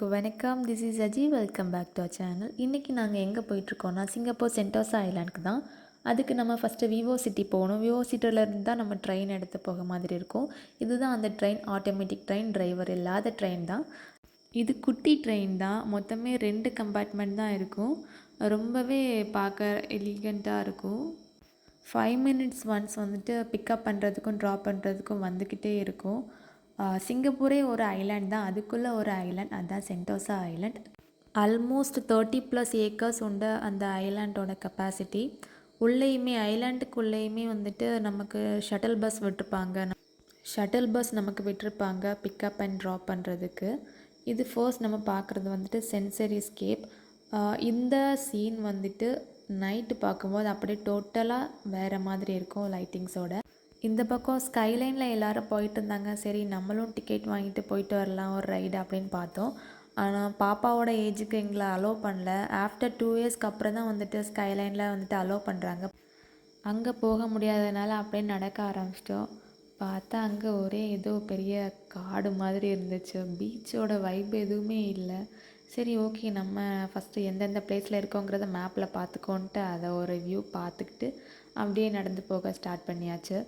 எல்லாருக்கும் வணக்கம். This is Aji. Welcome back to our channel. இன்றைக்கி நாங்கள் எங்கே போயிட்டுருக்கோன்னா சிங்கப்பூர் சென்டோசா ஐலாண்டுக்கு தான். அதுக்கு நம்ம ஃபஸ்ட்டு விவோ சிட்டி போகணும். விவோ சிட்டியிலேருந்து தான் நம்ம ட்ரெயின் எடுத்து போக மாதிரி இருக்கும். இதுதான் அந்த ட்ரெயின், ஆட்டோமேட்டிக் ட்ரெயின், டிரைவர் இல்லாத ட்ரெயின் தான். இது குட்டி ட்ரெயின் தான். மொத்தமே 2 கம்பார்ட்மெண்ட் தான் இருக்கும். ரொம்பவே பார்க்க எலிகண்ட்டாக இருக்கும். 5 மினிட்ஸ் ஒன்ஸ் வந்துட்டு பிக்கப் பண்ணுறதுக்கும் ட்ராப் பண்ணுறதுக்கும் வந்துக்கிட்டே இருக்கும். சிங்கப்பூரே ஒரு ஐலாண்ட் தான், அதுக்குள்ளே ஒரு ஐலாண்ட், அதுதான் சென்டோசா ஐலாண்ட். ஆல்மோஸ்ட் 30+ ஏக்கர்ஸ் உண்ட அந்த ஐலாண்டோட கெப்பாசிட்டி. உள்ளேயுமே ஐலாண்டுக்குள்ளேயுமே வந்துட்டு நமக்கு ஷட்டில் பஸ் விட்டுருப்பாங்க. ஷட்டில் பஸ் நமக்கு விட்டுருப்பாங்க பிக்கப் அண்ட் ட்ராப் பண்ணுறதுக்கு. இது ஃபர்ஸ்ட் நம்ம பார்க்குறது வந்துட்டு சென்சரி ஸ்கேப். இந்த சீன் வந்துட்டு நைட்டு பார்க்கும்போது அப்படியே டோட்டலாக வேறு மாதிரி இருக்கும் லைட்டிங்ஸோட. இந்த பக்கம் ஸ்கைலைனில் எல்லோரும் போயிட்டு இருந்தாங்க. சரி நம்மளும் டிக்கெட் வாங்கிட்டு போயிட்டு வரலாம் ஒரு ரைடு அப்படின்னு பார்த்தோம். ஆனால் பாப்பாவோட ஏஜுக்கு எங்களை அலோவ் பண்ணல. ஆஃப்டர் 2 இயர்ஸ்க்கு அப்புறம் தான் வந்துட்டு ஸ்கைலைனில் வந்துட்டு அலோவ் பண்ணுறாங்க. அங்கே போக முடியாததுனால அப்படியே நடக்க ஆரம்பிச்சிட்டோம். பார்த்தா அங்கே ஒரே ஏதோ பெரிய காடு மாதிரி இருந்துச்சு. பீச்சோட வைப் எதுவுமே இல்லை. சரி ஓகே, நம்ம ஃபஸ்ட்டு எந்தெந்த பிளேஸில் இருக்கோங்கிறத மேப்பில் பார்த்துக்கோன்ட்டு அதை ஒரு வியூ பார்த்துக்கிட்டு அப்படியே நடந்து போக ஸ்டார்ட் பண்ணியாச்சு.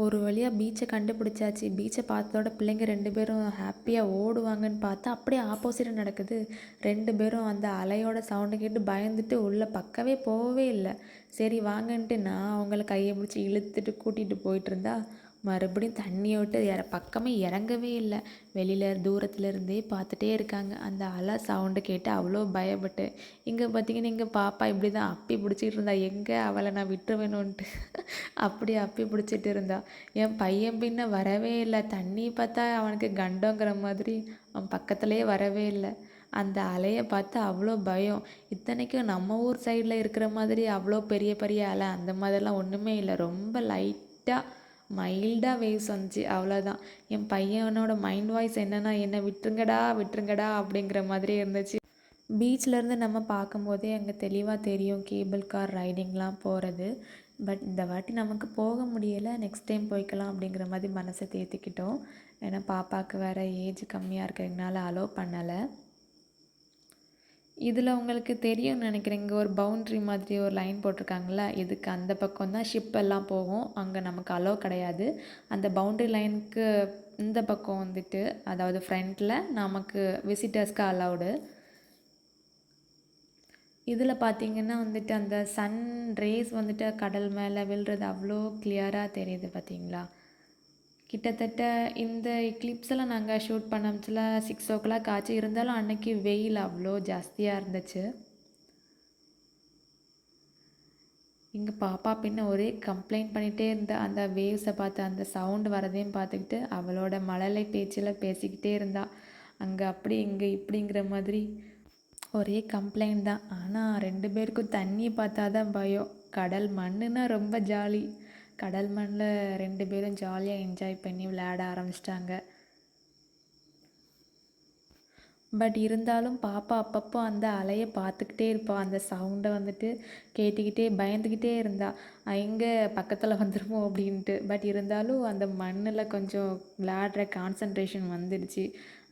ஒரு வழியாக பீச்சை கண்டுபிடிச்சாச்சு. பீச்சை பார்த்ததோட பிள்ளைங்க 2 பேரும் ஹாப்பியாக ஓடுவாங்கன்னு பார்த்தா அப்படியே ஆப்போசிட்டாக நடக்குது. 2 பேரும் அந்த அலையோட சவுண்டு கேட்டு பயந்துட்டு உள்ளே பக்கவே போகவே இல்லை. சரி வாங்கன்ட்டு நான் அவங்கள கையை பிடிச்சி இழுத்துட்டு கூட்டிகிட்டு போயிட்டு இருந்தா மறுபடியும் தண்ணியை விட்டு பக்கமே இறங்கவே இல்லை. வெளியில் தூரத்துலேருந்தே பார்த்துட்டே இருக்காங்க. அந்த அலை சவுண்டு கேட்டு அவ்வளோ பயப்பட்டு இங்கே பார்த்தீங்கன்னா எங்கள் பாப்பா இப்படி தான் அப்பி பிடிச்சிட்டு இருந்தா. எங்கே அவளை நான் விட்டுருவேணுன்ட்டு அப்படி அப்பி பிடிச்சிட்டு இருந்தா. என் பையன் பின்ன வரவே இல்லை. தண்ணி பார்த்தா அவனுக்கு கண்டங்கிற மாதிரி அவன் பக்கத்துலேயே வரவே இல்லை. அந்த அலையை பார்த்து அவ்வளோ பயம். இத்தனைக்கும் நம்ம ஊர் சைடில் இருக்கிற மாதிரி அவ்வளோ பெரிய பெரிய அலை அந்த மாதிரிலாம் ஒன்றுமே இல்லை. ரொம்ப லைட்டாக மைல்டாக வேவ்ஸ் வந்துச்சு, அவ்வளோதான். என் பையனோட மைண்ட் வாய்ஸ் என்னென்னா என்னை விட்டுருங்கடா விட்டுருங்கடா அப்படிங்கிற மாதிரி இருந்துச்சு. பீச்லேருந்து நம்ம பார்க்கும்போதே அங்கே தெளிவாக தெரியும் கேபிள் கார் ரைடிங்லாம் போகிறது. பட் இந்த வாட்டி நமக்கு போக முடியலை. நெக்ஸ்ட் டைம் போய்க்கலாம் அப்படிங்கிற மாதிரி மனசை தேர்த்திக்கிட்டோம். ஏன்னா பாப்பாவுக்கு வேறு ஏஜ் கம்மியாக இருக்கிறதுனால அலோவ் பண்ணலை. இதில் உங்களுக்கு தெரியும்னு நினைக்கிறேன், இங்கே ஒரு பவுண்ட்ரி மாதிரி ஒரு லைன் போட்டிருக்காங்களா, இதுக்கு அந்த பக்கம் தான் ஷிப்பெல்லாம் போகும். அங்கே நமக்கு அலோவ் கிடையாது. அந்த பவுண்ட்ரி லைனுக்கு இந்த பக்கம் வந்துட்டு, அதாவது ஃப்ரண்ட்டில் நமக்கு விசிட்டர்ஸ்க்கு அலௌடு. இதில் பார்த்திங்கன்னா வந்துட்டு அந்த சன் ரேஸ் வந்துட்டு கடல் மேலே விழுறது அவ்வளோ கிளியராக தெரியுது பார்த்திங்களா. கிட்டத்தட்ட இந்த எக்லிப்ஸெல்லாம் நாங்கள் ஷூட் பண்ணச்சில் 6 o'clock ஆச்சு. இருந்தாலும் அன்றைக்கி வெயில் அவ்வளோ ஜாஸ்தியாக இருந்துச்சு. எங்கள் பாப்பா பின்ன ஒரே கம்ப்ளைண்ட் பண்ணிகிட்டே இருந்தா. அந்த வேவ்ஸை பார்த்து அந்த சவுண்டு வரதையும் பார்த்துக்கிட்டு அவளோட மழலை பேச்சில் பேசிக்கிட்டே இருந்தா. அங்கே அப்படி இங்கே இப்படிங்கிற மாதிரி ஒரே கம்ப்ளைண்ட் தான். ஆனால் 2 பேருக்கும் தண்ணியை பார்த்தா தான் பயம். கடல் மண்ணுன்னா ரொம்ப ஜாலி. கடல் மண்ணில் 2 பேரும் ஜாலியாக என்ஜாய் பண்ணி விளையாட ஆரம்பிச்சிட்டாங்க. பட் இருந்தாலும் பாப்பா அப்பப்போ அந்த அலையை பார்த்துக்கிட்டே இருப்பாள். அந்த சவுண்டை வந்துட்டு கேட்டுக்கிட்டே பயந்துக்கிட்டே இருந்தா, எங்கே பக்கத்தில் வந்துடுமோ அப்படின்ட்டு. பட் இருந்தாலும் அந்த மண்ணில் கொஞ்சம் விளையாடுற கான்சன்ட்ரேஷன் வந்துடுச்சு.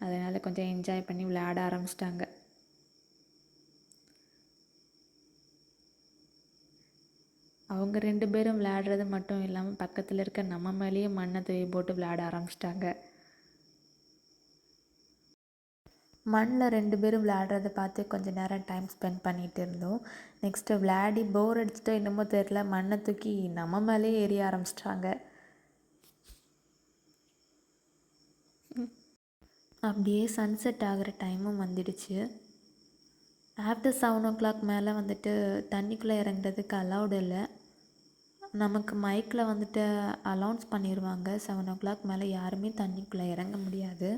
அதனால் கொஞ்சம் என்ஜாய் பண்ணி விளையாட ஆரம்பிச்சிட்டாங்க. அவங்க 2 பேரும் விளையாடுறது மட்டும் இல்லாமல் பக்கத்தில் இருக்க நம்ம மேலேயே மண்ணை தூவி போட்டு விளையாட ஆரம்பிச்சிட்டாங்க. மண்ணில் 2 பேரும் விளையாடுறத பார்த்து கொஞ்சம் நேரம் டைம் ஸ்பெண்ட் பண்ணிகிட்டு இருந்தோம். நெக்ஸ்ட்டு விளையாடி போர் அடிச்சுட்டோ என்னமோ தெரில, மண்ணை தூக்கி நம்ம மேலேயே எரிய ஆரம்பிச்சிட்டாங்க. அப்படியே சன்செட் ஆகிற டைமும் வந்துடுச்சு. ஆஃப்டர் 7 o'clock மேலே வந்துட்டு தண்ணிக்குள்ளே இறங்குறதுக்கு அலௌடு இல்லை. நமக்கு மைக்கில் வந்துட்டு அலௌன்ஸ் பண்ணிடுவாங்க 7 o'clock மேலே யாருமே தண்ணிக்குள்ளே இறங்க முடியாது.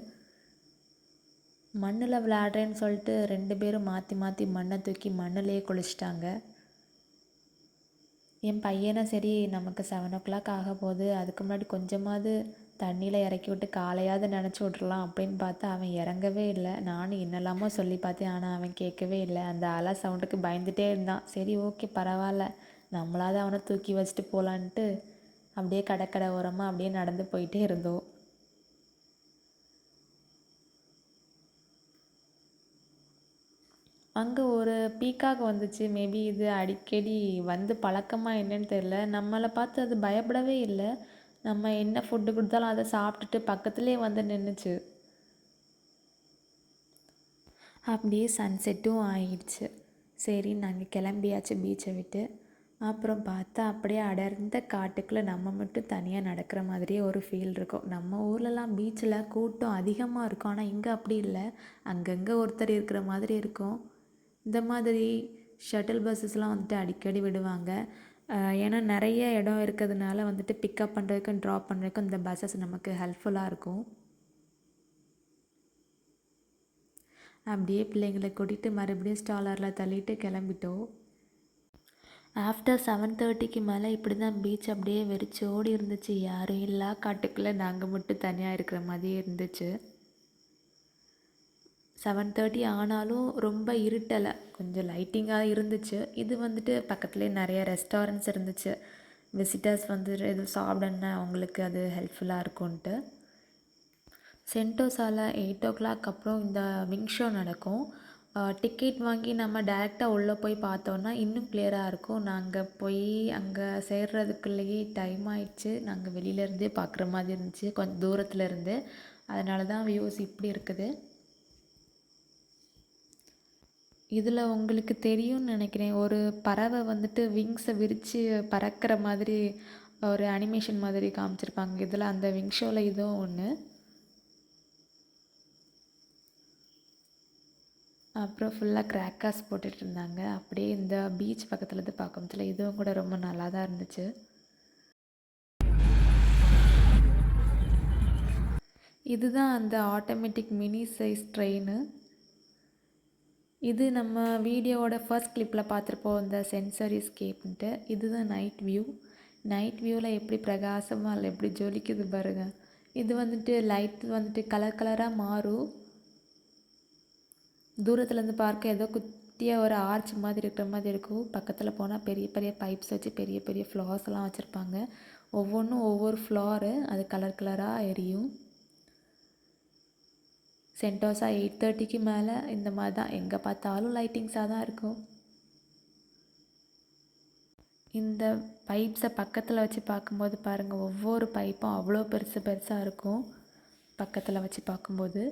மண்ணில் விளையாடுறேன்னு சொல்லிட்டு 2 பேரும் மாற்றி மாற்றி மண்ணை தூக்கி மண்ணிலேயே குளிச்சிட்டாங்க. என் பையனை சரி நமக்கு 7 o'clock ஆக போகுது, அதுக்கு முன்னாடி கொஞ்சமாவது தண்ணியில் இறக்கி விட்டு காலையாவது நினச்சி விட்றலாம் அப்படின்னு பார்த்தா அவன் இறங்கவே இல்லை. நானும் என்னெல்லாமோ சொல்லி பார்த்தேன், ஆனால் அவன் கேட்கவே இல்லை. அந்த அலை சவுண்டுக்கு பயந்துகிட்டே இருந்தான். சரி ஓகே பரவாயில்ல, நம்மளாவது அவனை தூக்கி வச்சுட்டு போகலான்ட்டு அப்படியே கடற்கரை ஓரமாக அப்படியே நடந்து போயிட்டே இருந்தோம். அங்கே ஒரு பீகாக் வந்துச்சு. மேபி இது அடிக்கடி வந்து பழக்கமா என்னன்னு தெரில. நம்மளை பார்த்து அது பயப்படவே இல்லை. நம்ம என்ன ஃபுட்டு கொடுத்தாலும் அதை சாப்பிட்டுட்டு பக்கத்துலேயே வந்து நின்றுச்சு. அப்படியே சன்செட்டும் ஆயிடுச்சு. சரி நாங்கள் கிளம்பியாச்சு பீச்சை விட்டு. அப்புறம் பார்த்தா அப்படியே அடர்ந்த காட்டுக்குள்ளே நம்ம மட்டும் தனியாக நடக்கிற மாதிரியே ஒரு ஃபீல் இருக்கும். நம்ம ஊர்லலாம் பீச்சில் கூட்டம் அதிகமாக இருக்கும், ஆனால் இங்கே அப்படி இல்லை. அங்கங்கே ஒருத்தர் இருக்கிற மாதிரி இருக்கும். இந்த மாதிரி ஷட்டில் பஸ்ஸஸ்லாம் வந்துட்டு அடிக்கடி விடுவாங்க. ஏன்னா நிறைய இடம் இருக்கிறதுனால வந்துட்டு பிக்கப் பண்ணுறதுக்கும் ட்ராப் பண்ணுறதுக்கும் இந்த பஸ்ஸஸ் நமக்கு ஹெல்ப்ஃபுல்லாக இருக்கும். அப்படியே பிள்ளைங்களை கூட்டிகிட்டு மறுபடியும் ஸ்டாலரில் தள்ளிட்டு கிளம்பிட்டோம். ஆஃப்டர் 7:30க்கு மேலே இப்படி தான் பீச் அப்படியே வெறிச்சோடி இருந்துச்சு. யாரும் இல்லா காட்டுக்குள்ளே நாங்கள் மட்டும் தனியாக இருக்கிற மாதிரியே இருந்துச்சு. 7:30 ஆனாலும் ரொம்ப இருட்டலை, கொஞ்சம் லைட்டிங்காக இருந்துச்சு. இது வந்துட்டு பக்கத்துலேயே நிறைய ரெஸ்டாரண்ட்ஸ் இருந்துச்சு. விசிட்டர்ஸ் வந்து எதுவும் சாப்பிடணுன்னா அவங்களுக்கு அது ஹெல்ப்ஃபுல்லாக இருக்கும்ன்ட்டு. சென்டோசாவில் 8 o'clock அப்புறம் இந்த விங் ஷோ நடக்கும். டிக்கெட் வாங்கி நம்ம டேரெக்டாக உள்ளே போய் பார்த்தோன்னா இன்னும் கிளியராக இருக்கும். நாங்கள் போய் அங்கே சேர்றதுக்குள்ளேயே டைம் ஆயிடுச்சு. நாங்கள் வெளியிலேருந்தே பார்க்குற மாதிரி இருந்துச்சு, கொஞ்சம் தூரத்தில் இருந்து. அதனால தான் வியூஸ் இப்படி இருக்குது. இதில் உங்களுக்கு தெரியும்னு நினைக்கிறேன், ஒரு பறவை வந்துட்டு விங்ஸை விரித்து பறக்கிற மாதிரி ஒரு அனிமேஷன் மாதிரி காமிச்சிருப்பாங்க. இதில் அந்த விங் ஷோவில் இதுவும் ஒன்று. அப்புறம் ஃபுல்லாக கிராக்கர்ஸ் போட்டுட்டு இருந்தாங்க. அப்படியே இந்த பீச் பக்கத்தில் இருந்து பார்க்கும்போதுல இதுவும் கூட ரொம்ப நல்லா தான் இருந்துச்சு. இதுதான் அந்த ஆட்டோமேட்டிக் மினி சைஸ் ட்ரெயின். இது நம்ம வீடியோவோட ஃபர்ஸ்ட் கிளிப்பில் பார்த்துருப்போம், இந்த சென்சரி ஸ்கேப்ன்ட்டு. இதுதான் நைட் வியூ. நைட் வியூவில் எப்படி பிரகாசமாக இல்லை, எப்படி ஜொலிக்குது பாருங்கள். இது வந்துட்டு லைட் வந்துட்டு கலர் கலராக மாறும். தூரத்துலேருந்து பார்க்க ஏதோ குட்டியாக ஒரு ஆர்ச் மாதிரி இருக்கிற மாதிரி இருக்கும். பக்கத்தில் போனால் பெரிய பெரிய பைப்ஸ் வச்சு பெரிய பெரிய ஃப்ளார்ஸ்லாம் வச்சுருப்பாங்க. ஒவ்வொன்றும் ஒவ்வொரு ஃப்ளாரு, அது கலர் கலராக எரியும். சென்டோசா 8:30க்கு மேலே இந்த மாதிரி தான், எங்கே பார்த்தாலும் லைட்டிங்ஸாக தான் இருக்கும். இந்த பைப்ஸை பக்கத்தில் வச்சு பார்க்கும்போது பாருங்கள், ஒவ்வொரு பைப்பும் அவ்வளோ பெருசு பெருசாக இருக்கும் பக்கத்தில் வச்சு பார்க்கும்போது.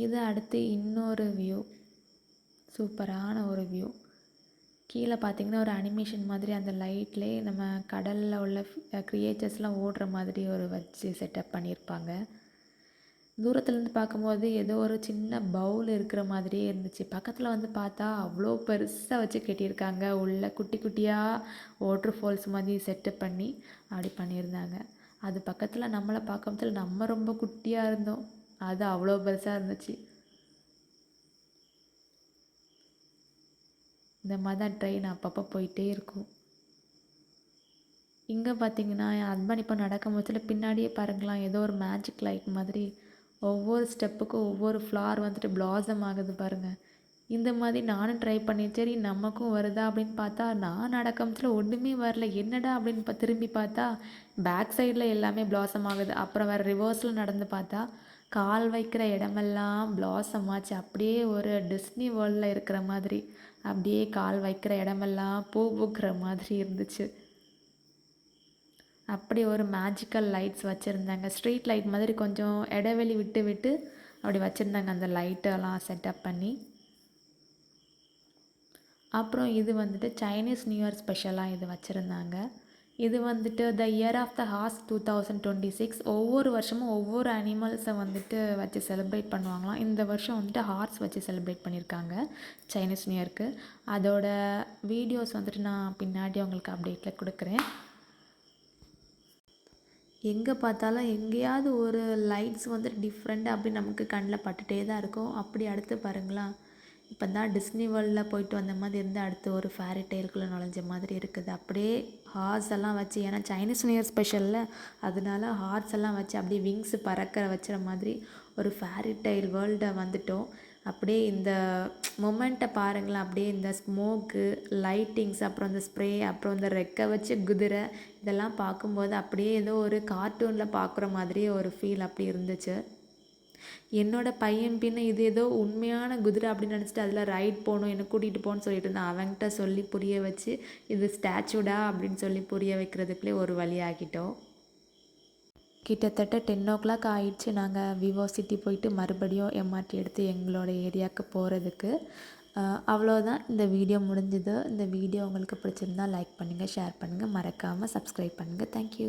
இது அடுத்து இன்னொரு வியூ, சூப்பரான ஒரு வியூ. கீழே பார்த்திங்கன்னா ஒரு அனிமேஷன் மாதிரி அந்த லைட்லேயே நம்ம கடலில் உள்ள க்ரியேச்சர்ஸ்லாம் ஓடுற மாதிரி ஒரு வச்சு செட்டப் பண்ணியிருப்பாங்க. தூரத்துலேருந்து பார்க்கும்போது ஏதோ ஒரு சின்ன பவுல் இருக்கிற மாதிரியே இருந்துச்சு. பக்கத்தில் வந்து பார்த்தா அவ்வளோ பெருசாக வச்சு கட்டியிருக்காங்க. உள்ள குட்டி குட்டியாக வாட்டர் ஃபால்ஸ் மாதிரி செட்டப் பண்ணி அப்படி பண்ணியிருந்தாங்க. அது பக்கத்தில் நம்மளை பார்க்கும்போது நம்ம ரொம்ப குட்டியாக இருந்தோம், அது அவ்வளோ பெருசாக இருந்துச்சு. இந்த மாதிரி தான் ட்ரெயின் அப்பப்போ போயிட்டே இருக்கும். இங்கே பார்த்தீங்கன்னா என் ஹஸ்பண்ட் இப்போ நடக்கும் போதில் பின்னாடியே பாருங்களாம், ஏதோ ஒரு மேஜிக் லைட் மாதிரி ஒவ்வொரு ஸ்டெப்புக்கும் ஒவ்வொரு ஃப்ளார் வந்துட்டு பிளாசம் ஆகுது பாருங்கள். இந்த மாதிரி நானும் ட்ரை பண்ணி சரி நமக்கும் வருதா அப்படின்னு பார்த்தா, நான் நடக்கமத்தில் ஒன்றுமே வரல. என்னடா அப்படின்னு திரும்பி பார்த்தா பேக் சைடில் எல்லாமே பிளாசம் ஆகுது. அப்புறம் வேறு ரிவர்ஸில் நடந்து பார்த்தா கால் வைக்கிற இடமெல்லாம் பிளாசம் ஆச்சு. அப்படியே ஒரு டிஸ்னி வேர்ல்டில் இருக்கிற மாதிரி, அப்படியே கால் வைக்கிற இடமெல்லாம் பூ பூக்கிற மாதிரி இருந்துச்சு. அப்படி ஒரு மேஜிக்கல் லைட்ஸ் வச்சுருந்தாங்க. ஸ்ட்ரீட் லைட் மாதிரி கொஞ்சம் இடைவெளி விட்டு விட்டு அப்படி வச்சுருந்தாங்க, அந்த லைட்டெல்லாம் செட்டப் பண்ணி. அப்புறம் இது வந்துட்டு சைனீஸ் நியூ இயர் ஸ்பெஷலாக இது வச்சுருந்தாங்க. இது வந்துட்டு the year of the horse 2026. ஒவ்வொரு வருஷமும் ஒவ்வொரு அனிமல்ஸை வந்துட்டு வச்சு செலிப்ரேட் பண்ணுவாங்களாம். இந்த வருஷம் வந்துட்டு ஹார்ஸ் வச்சு செலிப்ரேட் பண்ணியிருக்காங்க சைனீஸ் நியூ இயர்க்கு. அதோட வீடியோஸ் வந்துட்டு நான் பின்னாடி உங்களுக்கு அப்டேட்டில் கொடுக்குறேன். எங்கே பார்த்தாலும் எங்கேயாவது ஒரு லைட்ஸ் வந்துட்டு டிஃப்ரெண்ட்டாக அப்படி நமக்கு கண்ணில் பட்டுகிட்டே தான் இருக்கும். அப்படி அடுத்து பாருங்களா, இப்போ தான் டிஸ்னி வேர்ல்டில் போயிட்டு வந்த மாதிரி இருந்து அடுத்து ஒரு ஃபேரி டெய்லுக்குள்ளே நுழைஞ்ச மாதிரி இருக்குது. அப்படியே ஹார்ஸ் எல்லாம் வச்சு, ஏன்னா சைனீஸ் நியூ இயர் ஸ்பெஷலில் அதனால ஹார்ஸ் எல்லாம் வச்சு அப்படியே விங்ஸ் பறக்கிற வச்சுற மாதிரி ஒரு ஃபேரி டெய்ல் வேர்ல்டை வந்துட்டோம். அப்படியே இந்த மொமெண்ட்டை பாருங்களேன், அப்படியே இந்த ஸ்மோக்கு லைட்டிங்ஸ், அப்புறம் இந்த ஸ்ப்ரே, அப்புறம் இந்த ரெக்கை வச்சு குதிரை, இதெல்லாம் பார்க்கும்போது அப்படியே ஏதோ ஒரு கார்ட்டூனில் பார்க்குற மாதிரியே ஒரு ஃபீல் அப்படி இருந்துச்சு. என்னோட பையன் பின்ன இது ஏதோ உண்மையான குதிரை அப்படின்னு நினச்சிட்டு அதில் ரைட் போகணும், என்னை கூட்டிகிட்டு போகணுன்னு சொல்லிட்டு இருந்தேன். அவன்கிட்ட சொல்லி புரிய வச்சு இது ஸ்டாச்சுடா அப்படின்னு சொல்லி புரிய வைக்கிறதுக்குள்ளே ஒரு வழி ஆகிட்டோம். கிட்டத்தட்ட 10 ஆகிடுச்சு நாங்கள் விவோ சிட்டி போயிட்டு மறுபடியும் எம்ஆர்டி எடுத்து எங்களோட ஏரியாவுக்கு போகிறதுக்கு. அவ்வளோதான், இந்த வீடியோ முடிஞ்சுது. இந்த வீடியோ உங்களுக்கு பிடிச்சிருந்தா லைக் பண்ணுங்கள், ஷேர் பண்ணுங்கள், மறக்காமல் சப்ஸ்கிரைப் பண்ணுங்கள். தேங்க்யூ.